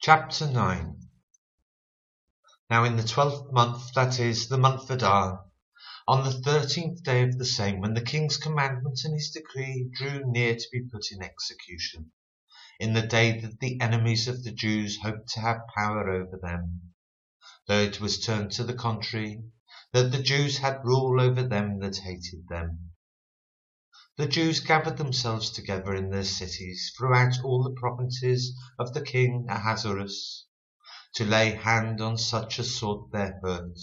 Chapter 9. Now in the 12th month, that is, the month Adar, on the 13th day of the same, when the king's commandment and his decree drew near to be put in execution, in the day that the enemies of the Jews hoped to have power over them, though it was turned to the contrary, that the Jews had rule over them that hated them. The Jews gathered themselves together in their cities throughout all the provinces of the king Ahasuerus, to lay hand on such as sought their hurt.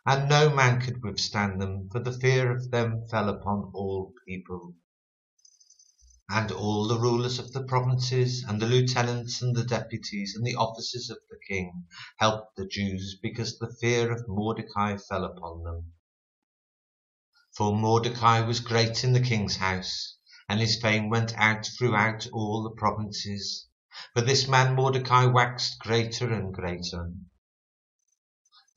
And no man could withstand them, for the fear of them fell upon all people. And all the rulers of the provinces, and the lieutenants, and the deputies, and the officers of the king helped the Jews, because the fear of Mordecai fell upon them. For Mordecai was great in the king's house, and his fame went out throughout all the provinces. For this man Mordecai waxed greater and greater.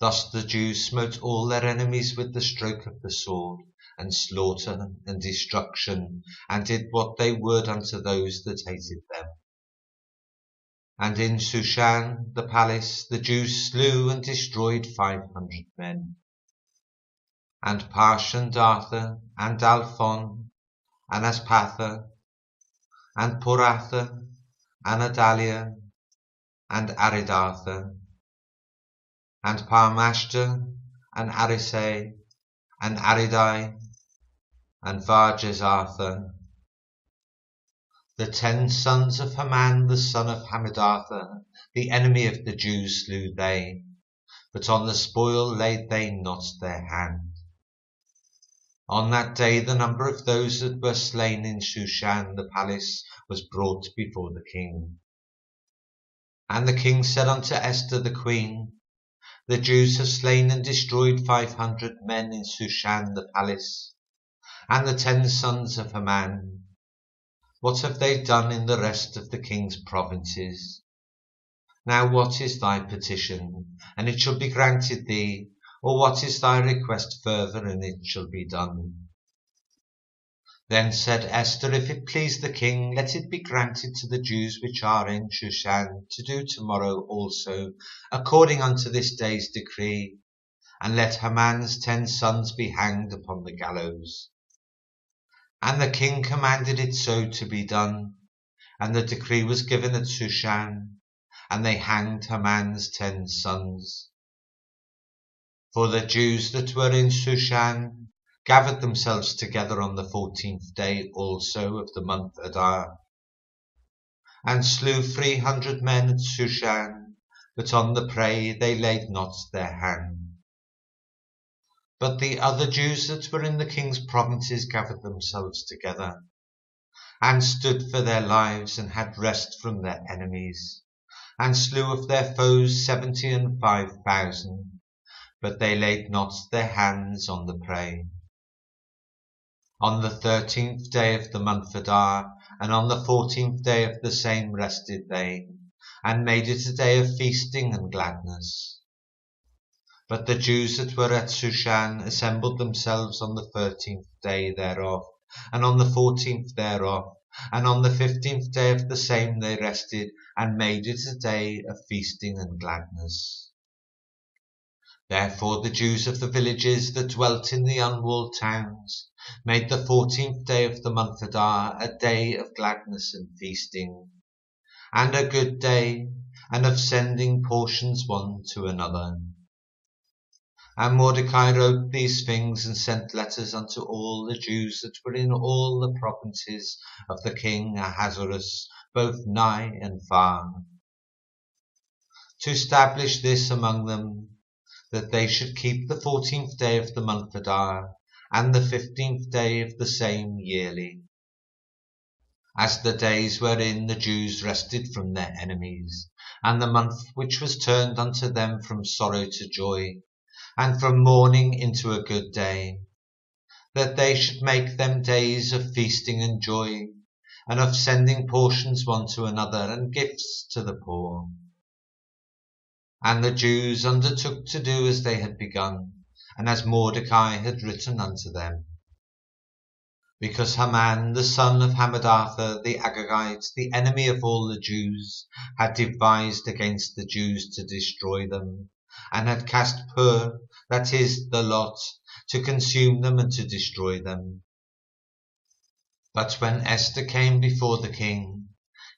Thus the Jews smote all their enemies with the stroke of the sword, and slaughter and destruction, and did what they would unto those that hated them. And in Shushan the palace the Jews slew and destroyed 500 men. And Parshandatha, and Dalphon, and Aspatha, and Poratha, and Adalia, and Aridatha, and Parmashta, and Arisai, and Aridai, and Varjezatha. The 10 sons of Haman, the son of Hammedatha, the enemy of the Jews, slew they, but on the spoil laid they not their hand. On that day the number of those that were slain in Shushan the palace was brought before the king. And the king said unto Esther the queen, The Jews have slain and destroyed 500 men in Shushan the palace, and the 10 sons of Haman. What have they done in the rest of the king's provinces? Now what is thy petition, and it shall be granted thee? Or what is thy request further, and it shall be done? Then said Esther, If it please the king, let it be granted to the Jews which are in Shushan to do tomorrow also, according unto this day's decree, and let Haman's 10 sons be hanged upon the gallows. And the king commanded it so to be done, and the decree was given at Shushan, and they hanged Haman's 10 sons. For the Jews that were in Shushan gathered themselves together on the 14th day also of the month Adar, and slew 300 men at Shushan, but on the prey they laid not their hand. But the other Jews that were in the king's provinces gathered themselves together, and stood for their lives, and had rest from their enemies, and slew of their foes 75,000. But they laid not their hands on the prey. On the 13th day of the month Adar, and on the 14th day of the same rested they, and made it a day of feasting and gladness. But the Jews that were at Shushan assembled themselves on the 13th day thereof, and on the 14th thereof, and on the 15th day of the same they rested, and made it a day of feasting and gladness. Therefore the Jews of the villages that dwelt in the unwalled towns made the 14th day of the month Adar a day of gladness and feasting, and a good day, and of sending portions one to another. And Mordecai wrote these things, and sent letters unto all the Jews that were in all the provinces of the king Ahasuerus, both nigh and far, to establish this among them, that they should keep the 14th day of the month Adar, and the 15th day of the same yearly, as the days wherein the Jews rested from their enemies, and the month which was turned unto them from sorrow to joy, and from mourning into a good day, that they should make them days of feasting and joy, and of sending portions one to another, and gifts to the poor. And the Jews undertook to do as they had begun, and as Mordecai had written unto them. because Haman, the son of Hammedatha the Agagite, the enemy of all the Jews, had devised against the Jews to destroy them, and had cast Pur, that is, the lot, to consume them and to destroy them. But when Esther came before the king,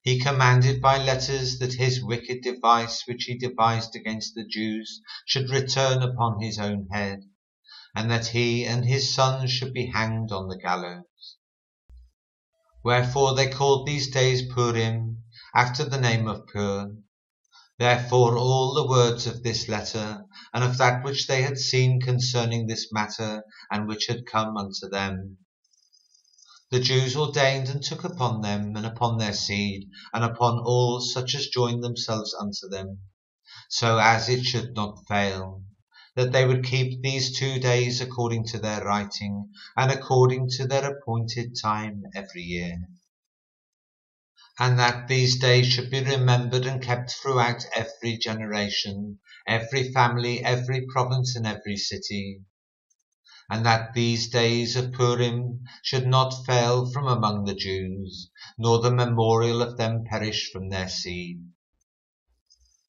he commanded by letters that his wicked device which he devised against the Jews should return upon his own head, and that he and his sons should be hanged on the gallows. Wherefore they called these days Purim, after the name of Pur. Therefore all the words of this letter, and of that which they had seen concerning this matter, and which had come unto them, the Jews ordained and took upon them, and upon their seed, and upon all such as joined themselves unto them, so as it should not fail, that they would keep these 2 days according to their writing, and according to their appointed time every year. And that these days should be remembered and kept throughout every generation, every family, every province, and every city. And that these days of Purim should not fail from among the Jews, nor the memorial of them perish from their seed.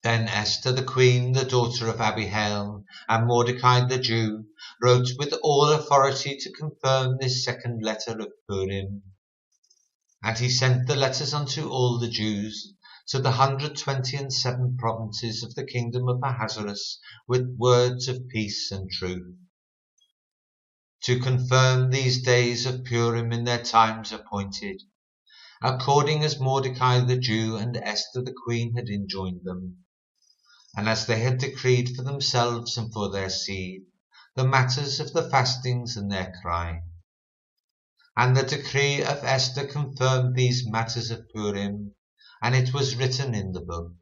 Then Esther the queen, the daughter of Abihail, and Mordecai the Jew, wrote with all authority to confirm this second letter of Purim. And he sent the letters unto all the Jews, to the 127 provinces of the kingdom of Ahasuerus, with words of peace and truth, to confirm these days of Purim in their times appointed, according as Mordecai the Jew and Esther the queen had enjoined them, and as they had decreed for themselves and for their seed, the matters of the fastings and their cry. And the decree of Esther confirmed these matters of Purim, and it was written in the book.